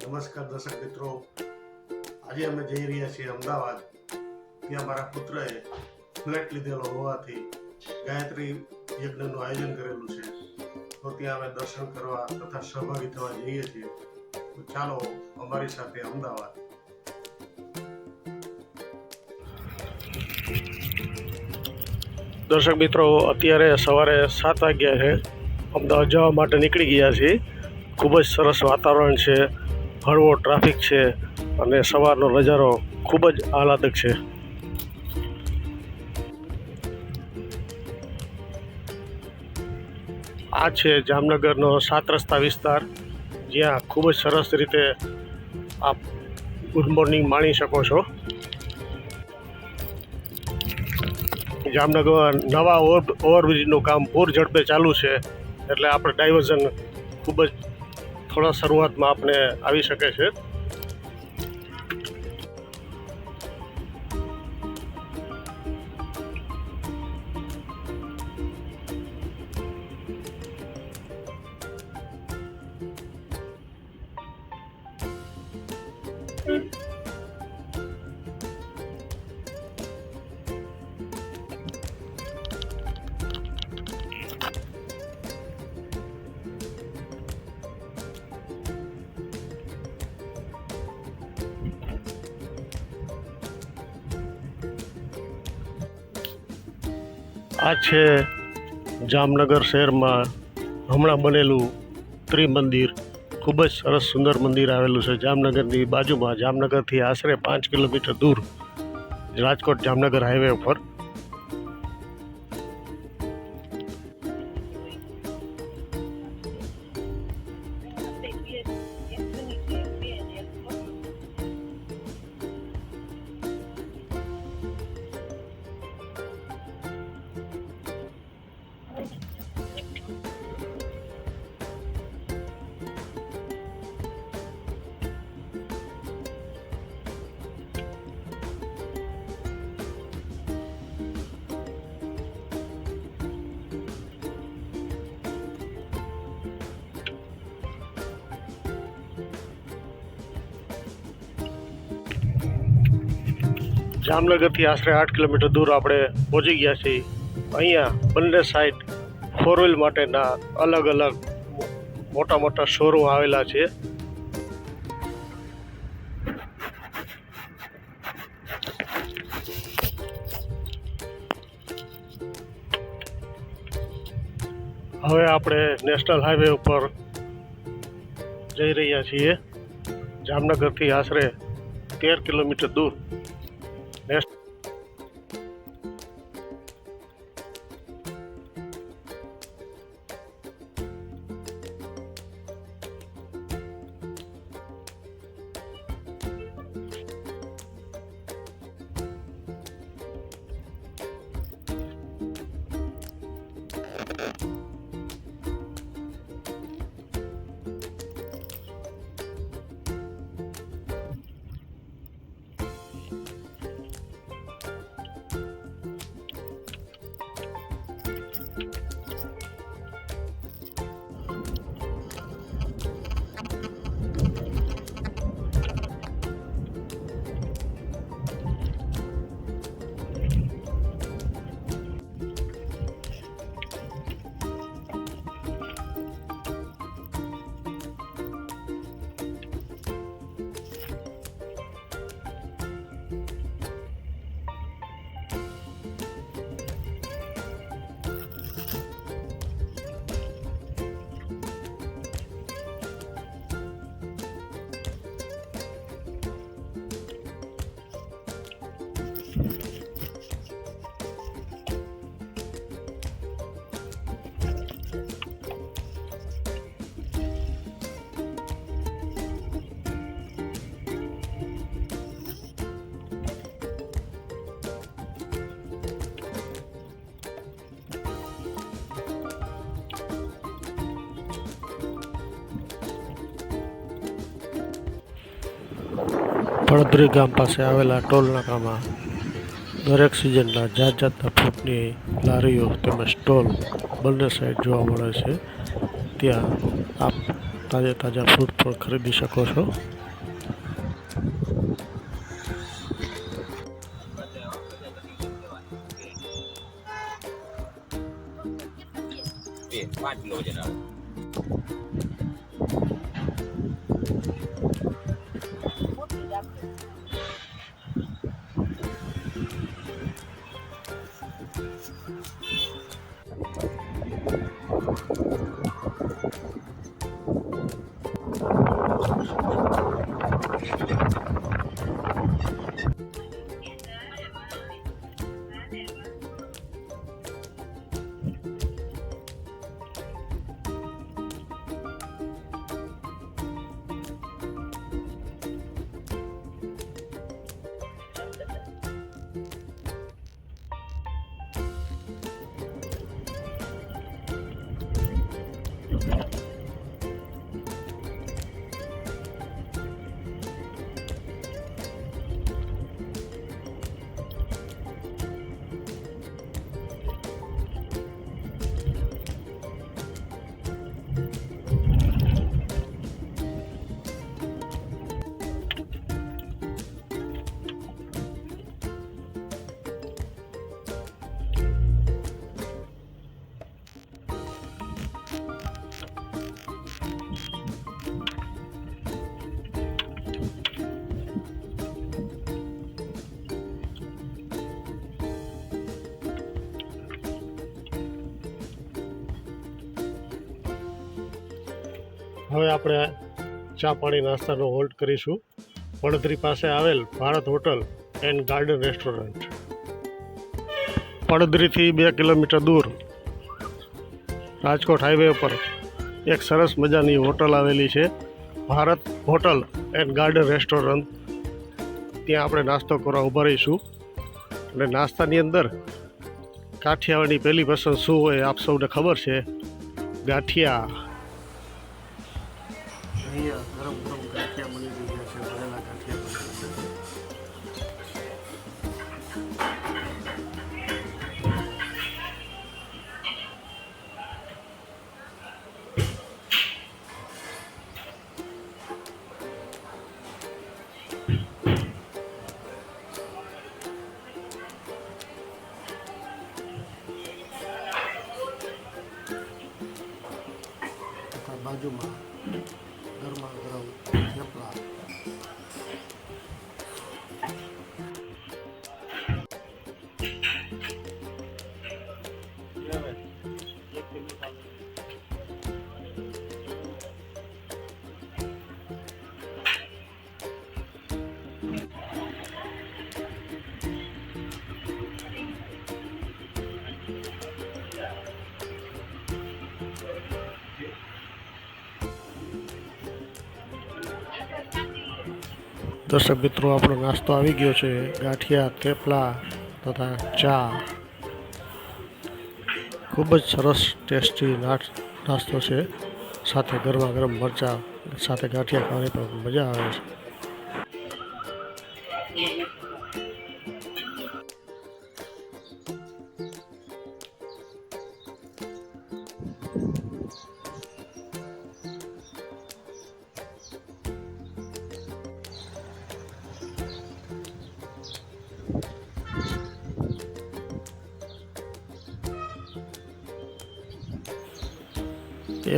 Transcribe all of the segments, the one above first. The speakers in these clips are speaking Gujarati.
નમસ્કાર દર્શક મિત્રો, આજે અમે જઈ રહ્યા છીએ અમદાવાદ. ત્યાં મારા પુત્રએ ફ્લેટ લીધેલો હોવાથી ગાયત્રી યજ્ઞનું આયોજન કરેલું છે. તો ત્યાં અમે દર્શન કરવા તથા સહભાગી થવા જઈએ છીએ. તો ચાલો અમારી સાથે અમદાવાદ. દર્શક મિત્રો, અત્યારે સવારે 7 વાગ્યા છે. અમદાવાદ જવા માટે નીકળી ગયા છીએ. ખૂબ જ સરસ વાતાવરણ છે, હળવો ટ્રાફિક છે અને સવારનો નજારો ખૂબ જ આહલાદક છે. આ છે જામનગરનો 7 રસ્તા વિસ્તાર, જ્યાં ખૂબ જ સરસ રીતે આપ ગુડ મોર્નિંગ માણી શકો છો. જામનગર નવા ઓવરબ્રિજનું કામ પૂર ઝડપે ચાલુ છે, એટલે આપણે ડાયવર્ઝન ખૂબ જ થોડા શરૂઆતમાં આપણે આવી શકે છે. આ છે જામનગર શહેરમાં હમણાં બનેલું ત્રિમંદિર. ખૂબ જ સરસ સુંદર મંદિર આવેલું છે જામનગરની બાજુમાં. જામનગરથી આશરે 5 કિલોમીટર દૂર રાજકોટ જામનગર હાઈવે ઉપર. જામનગરથી આશરે 8 કિલોમીટર દૂર આપણે પહોંચી ગયા છીએ. અહીંયા બંને સાઈડ 4 વ્હીલ માટેના અલગ અલગ મોટા મોટા શોરૂમ આવેલા છે. હવે આપણે નેશનલ હાઈવે ઉપર જઈ રહ્યા છીએ. જામનગરથી આશરે 13 કિલોમીટર દૂર પડદરી ગામ પાસે આવેલા ટોલ નાકામાં દરેક સિઝનના જાત જાતના ફ્રૂટની લારીઓ તેમજ સ્ટોલ બંને સાઈડ જોવા મળે છે. ત્યાં આપ તાજા ફ્રૂટ પણ ખરીદી શકો છો. હવે આપણે ચા પાણી નાસ્તાનો હોલ્ડ કરીશું પડધરી પાસે આવેલ Bharat hotel and garden restaurant. પડધરીથી 2 કિલોમીટર દૂર રાજકોટ હાઈવે પર એક સરસ મજાની હોટલ આવેલી છે, Bharat hotel and garden restaurant. ત્યાં આપણે નાસ્તો કરવા ઊભા રહીશું. અને નાસ્તાની અંદર કાઠિયાવાડની પહેલી પસંદ શું હોય આપ સૌને ખબર છે, ગાંઠિયા. અહીંયા ગરમ ગરમ ગાંઠિયા બની રહ્યા છે, ભરેલા ગાંઠિયા બની રહ્યા છે. તથા બાજુમાં ગરમા ગરમ થેપલા. દર્શક મિત્રો, આપણો નાસ્તો આવી ગયો છે. ગાંઠિયા, થેપલા તથા ચા. ખૂબ જ સરસ ટેસ્ટી નાસ્તો છે. સાથે ગરમા ગરમ મરચાં સાથે ગાંઠિયા ખાવાની પણ મજા આવે છે.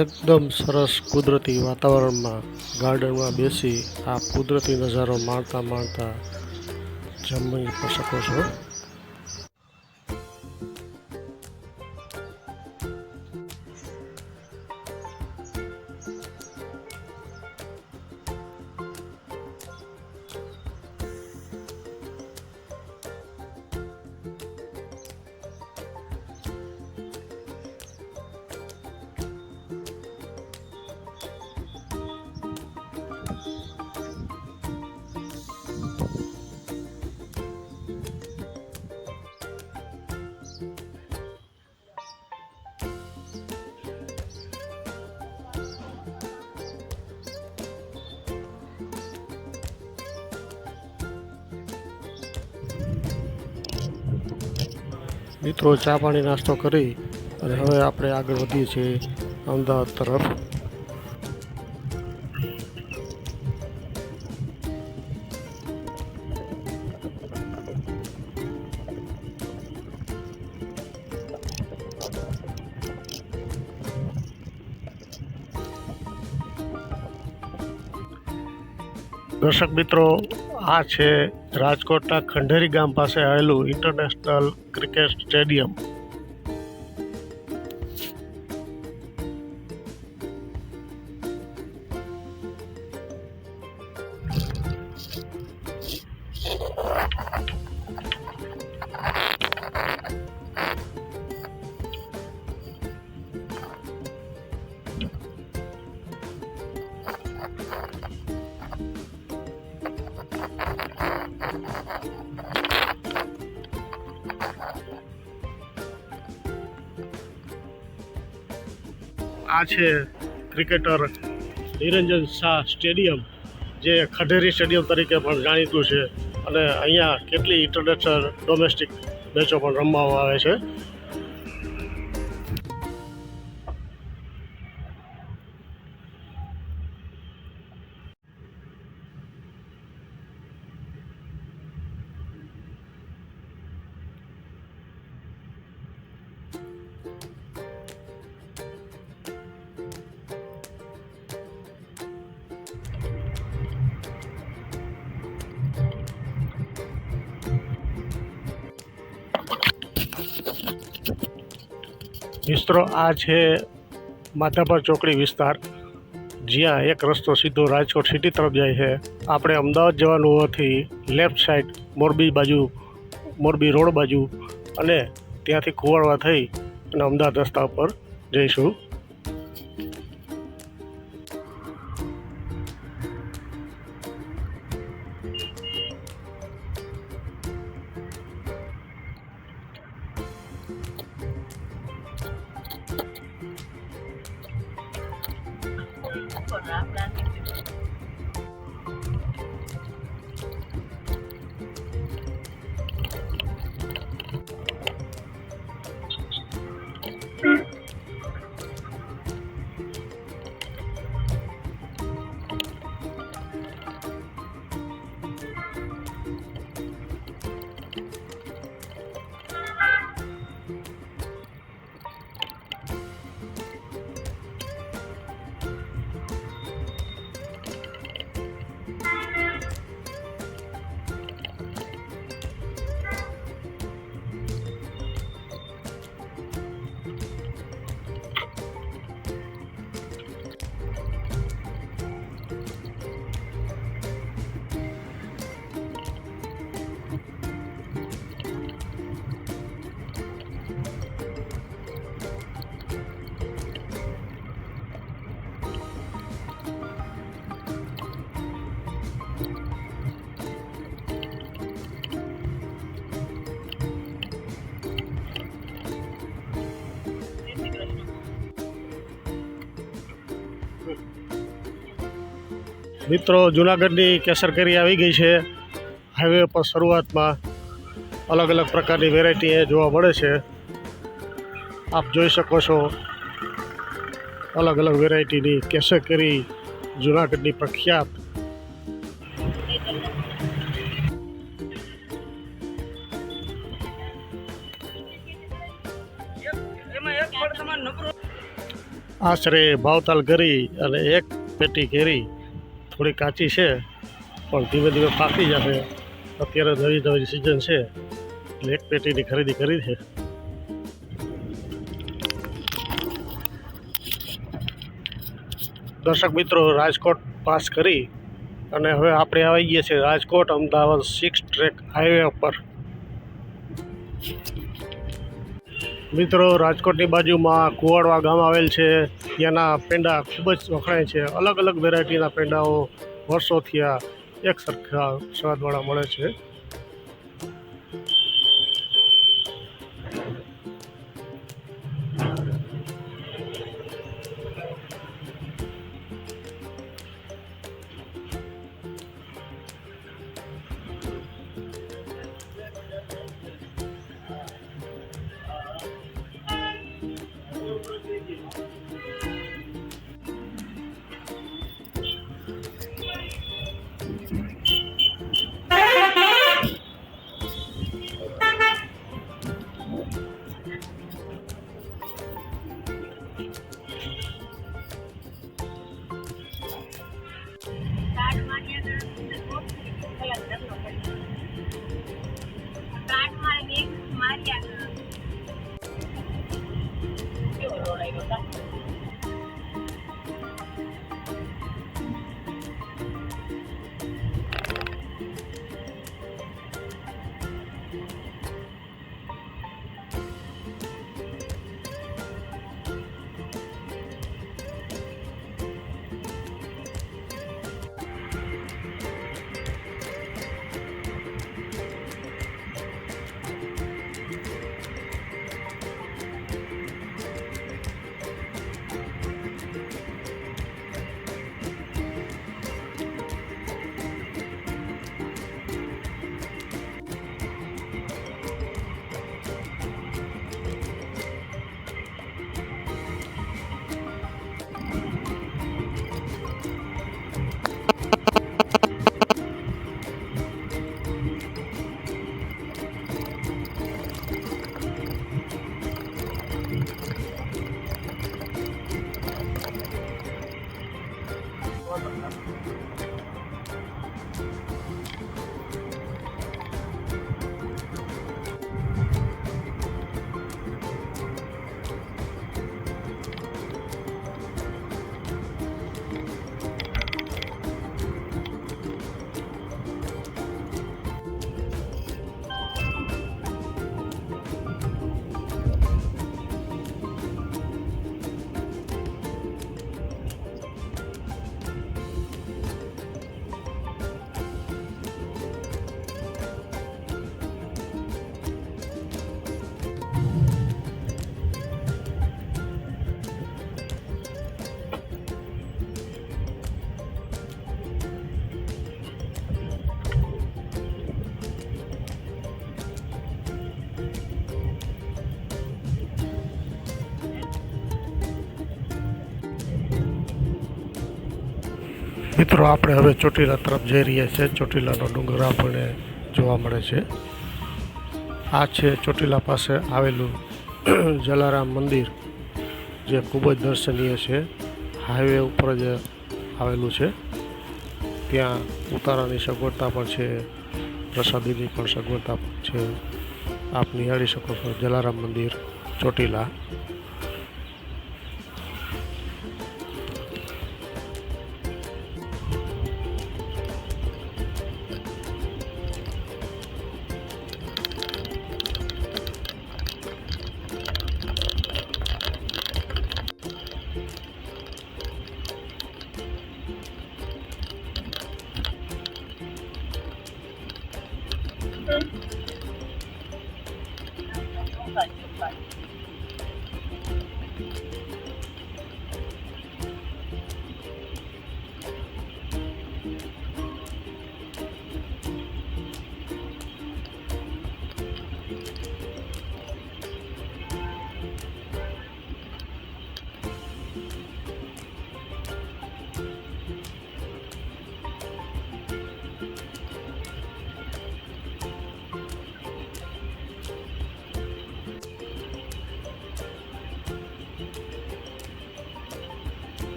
એકદમ સરસ કુદરતી વાતાવરણમાં ગાર્ડનમાં બેસી આ કુદરતી નજારો માણતા માણતા જમી શકો છો. મિત્રો, ચા પાણી નાસ્તો કરી અને હવે આપણે આગળ વધીએ છીએ અમદાવાદ તરફ. દર્શક મિત્રો, આ છે રાજકોટના ખંડેરી ગામ પાસે આવેલું ઇન્ટરનેશનલ ક્રિકેટ સ્ટેડિયમ. આ છે ક્રિકેટર નિરંજન શાહ સ્ટેડિયમ, જે ખઢેરી સ્ટેડિયમ તરીકે પણ જાણીતું છે અને અહીંયા કેટલી ઇન્ટરનેશનલ ડોમેસ્ટિક મેચો પણ રમવામાં આવે છે. મિત્રો, આ છે માધાપર ચોકડી વિસ્તાર, જ્યાં એક રસ્તો સીધો રાજકોટ સિટી તરફ જાય છે. આપણે અમદાવાદ જવાનું હોવાથી લેફ્ટ સાઈડ મોરબી રોડ બાજુ અને ત્યાંથી કુવાડવા થઈ અને અમદાવાદ રસ્તા પર જઈશું. મિત્રો, જૂનાગઢની કેસર કેરી આવી ગઈ છે. હાઈવે પર શરૂઆતમાં અલગ અલગ પ્રકારની વેરાયટી એ જોવા મળે છે. આપ જોઈ શકો છો અલગ અલગ વેરાયટીની કેસર કેરી, જૂનાગઢની પ્રખ્યાત. આશરે ભાવતાલ ગરી અને એક પેટી કેરી થોડી કાચી છે, પણ ધીમે ધીમે પાકી જશે. અત્યારે નવી નવી સિઝન છે એટલે એક પેટીની ખરીદી કરી છે. દર્શક મિત્રો, રાજકોટ પાસ કરી અને હવે આપણે આવી ગયા છીએ રાજકોટ અમદાવાદ 6 ટ્રેક હાઈવે ઉપર. મિત્રો, રાજકોટની બાજુમાં કુવાડવા ગામ આવેલ છે. ત્યાંના પેંડા ખૂબ જ વખણાય છે. અલગ અલગ વેરાયટીના પેંડાઓ વર્ષોથી આ એક સરખા સ્વાદવાળા મળે છે. મિત્રો આપણે હવે ચોટીલા તરફ જઈ રહ્યા છીએ. ચોટીલાનો ડુંગર આપણને જોવા મળે છે. આ છે ચોટીલા પાસે આવેલું જલારામ મંદિર, જે ખૂબ જ દર્શનીય છે. હાઈવે ઉપર જ આવેલું છે. ત્યાં ઉતારાની સગવડતા પણ છે, પ્રસાદીની પણ સગવડતા પણ છે. આપ નિહાળી શકો છો જલારામ મંદિર ચોટીલા.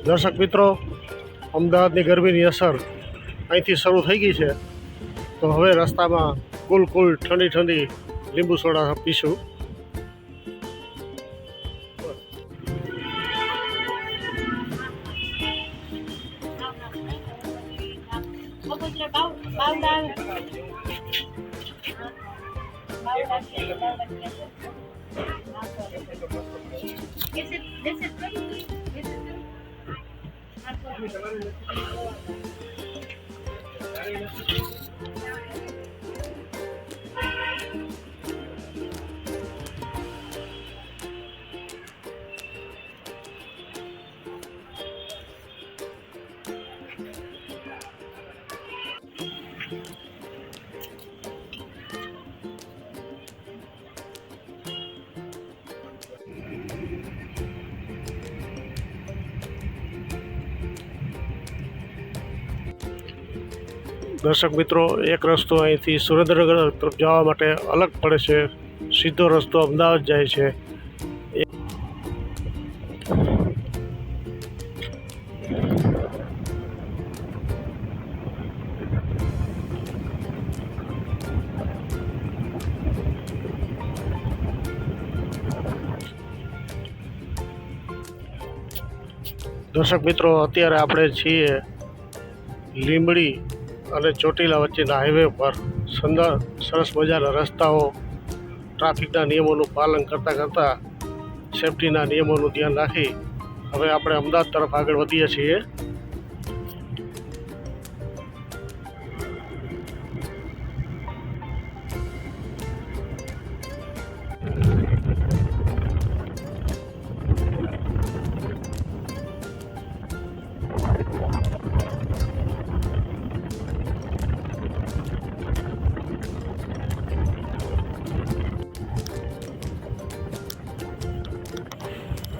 દર્શક મિત્રો, અમદાવાદની ગરમીની અસર અહીંથી શરૂ થઈ ગઈ છે. તો હવે રસ્તામાં કુલ ઠંડી ઠંડી લીંબુ સોડા પીશું. દર્શક મિત્રો, એક રસ્તો અહીંથી સુરેન્દ્રનગર તરફ જવા માટે અલગ પડે છે. સીધો રસ્તો અમદાવાદ જાય છે. દર્શક મિત્રો, અત્યારે આપણે છીએ લીંબડી અને ચોટીલા વચ્ચેના હાઈવે પર. સરસ મજાના રસ્તાઓ, ટ્રાફિકના નિયમોનું પાલન કરતાં સેફટીના નિયમોનું ધ્યાન રાખી હવે આપણે અમદાવાદ તરફ આગળ વધીએ છીએ.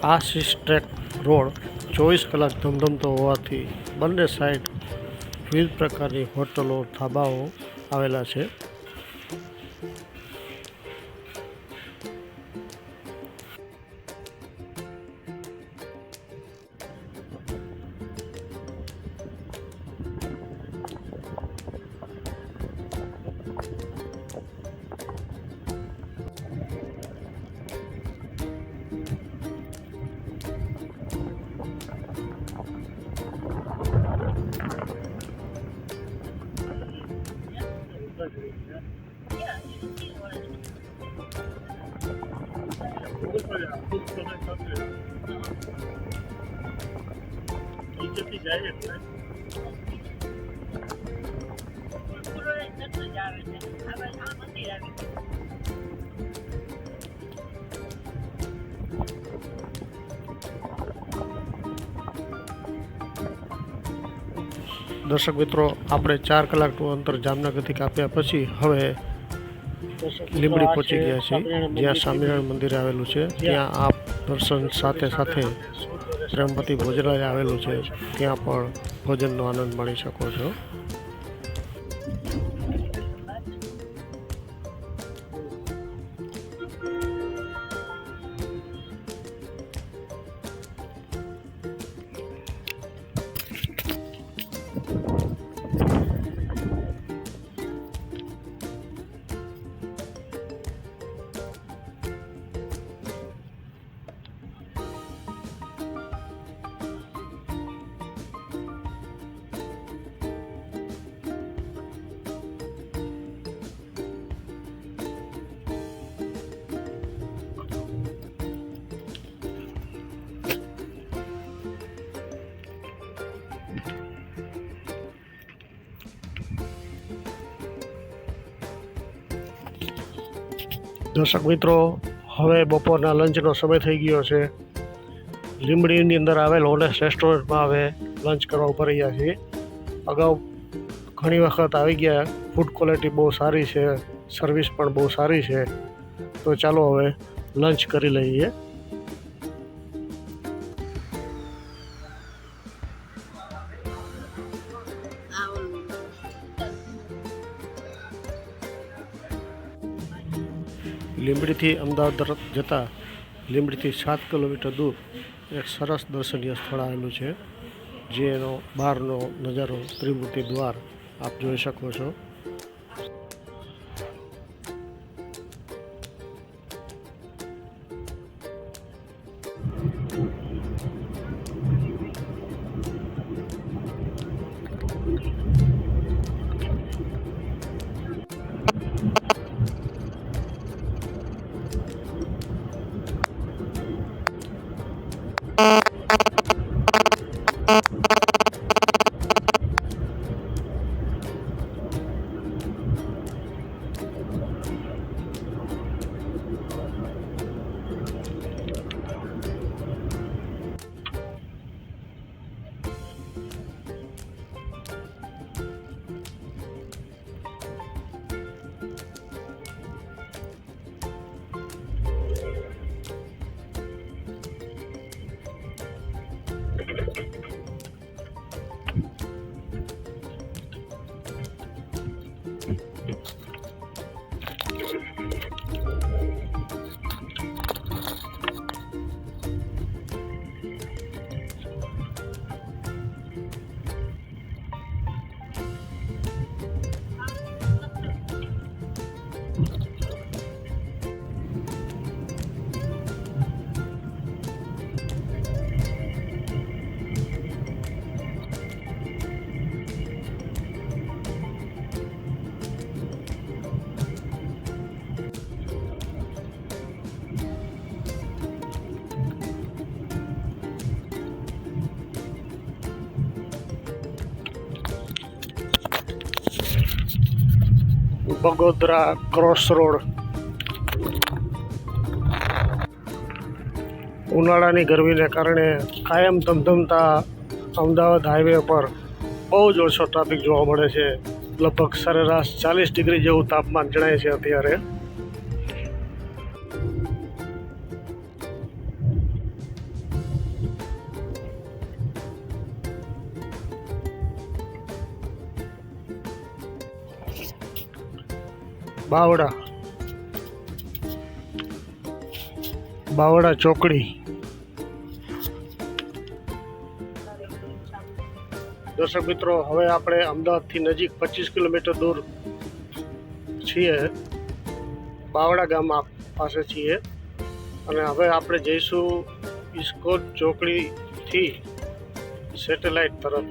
આ સિસ ટ્રેક રોડ 24 કલાક ધમધમતો હોવાથી બંને સાઈડ વિવિધ પ્રકારની હોટલો, ધાબાઓ આવેલા છે. દર્શક મિત્રો, આપણે 4 કલાકનું અંતર જામનગરથી કાપ્યા પછી હવે લીંબડી પહોંચી ગયા છીએ, જ્યાં સ્વામિનારાયણ મંદિર આવેલું છે. ત્યાં આપ દર્શન સાથે પ્રેમપતિ ભોજનાલય આવેલું છે, ત્યાં પણ ભોજનનો આનંદ માણી શકો છો. દર્શક મિત્રો, હવે બપોરના લંચનો સમય થઈ ગયો છે. લીંબડીની અંદર આવેલ ઓનેસ્ટ રેસ્ટોરન્ટમાં હવે લંચ કરવા ઉભા રહ્યા છીએ. અગાઉ ઘણી વખત આવી ગયા. ફૂડ ક્વોલિટી બહુ સારી છે, સર્વિસ પણ બહુ સારી છે. તો ચાલો હવે લંચ કરી લઈએ. લીંબડીથી અમદાવાદ તરફ જતાં લીંબડીથી 7 કિલોમીટર દૂર એક સરસ દર્શનીય સ્થળ આવેલું છે, જેનો બહારનો નજારો ત્રિમૂર્તિ દ્વાર આપ જોઈ શકો છો. Bagodara cross road. ઉનાળાની ગરમીને કારણે કાયમ ધમધમતા અમદાવાદ હાઈવે પર બહુ જ ઓછો ટ્રાફિક જોવા મળે છે. લગભગ સરેરાશ 40 ડિગ્રી જેવું તાપમાન જણાય છે અત્યારે. બાવડા ચોકડી. દર્શક મિત્રો, હવે આપણે અમદાવાદથી નજીક 25 કિલોમીટર દૂર છીએ, બાવડા ગામ પાસે છીએ, અને હવે આપણે જઈશું ઇસ્કોન ચોકડીથી સેટેલાઇટ તરફ.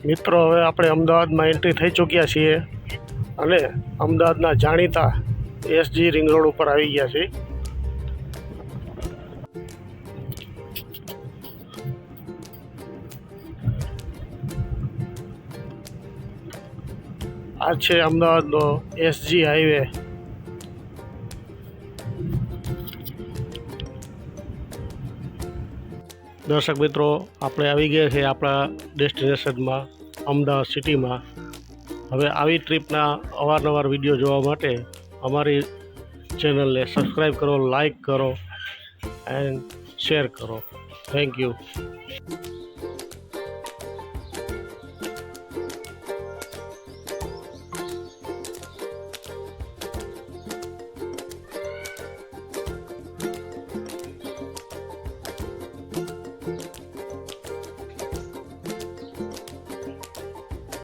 મિત્રો, હવે આપણે અમદાવાદમાં એન્ટ્રી થઈ ચૂક્યા છીએ અને અમદાવાદના જાણીતા એસજી રિંગ રોડ ઉપર આવી ગયા છીએ. આ છે અમદાવાદનો એસજી હાઈવે. દર્શક મિત્રો, આપણે આવી ગયા છે આપણા ડેસ્ટિનેશનમાં, અમદાવાદ સિટીમાં. હવે આવી ટ્રીપના અવારનવાર વિડીયો જોવા માટે અમારી ચેનલને સબસ્ક્રાઈબ કરો, લાઈક કરો એન્ડ શેર કરો. Thank you.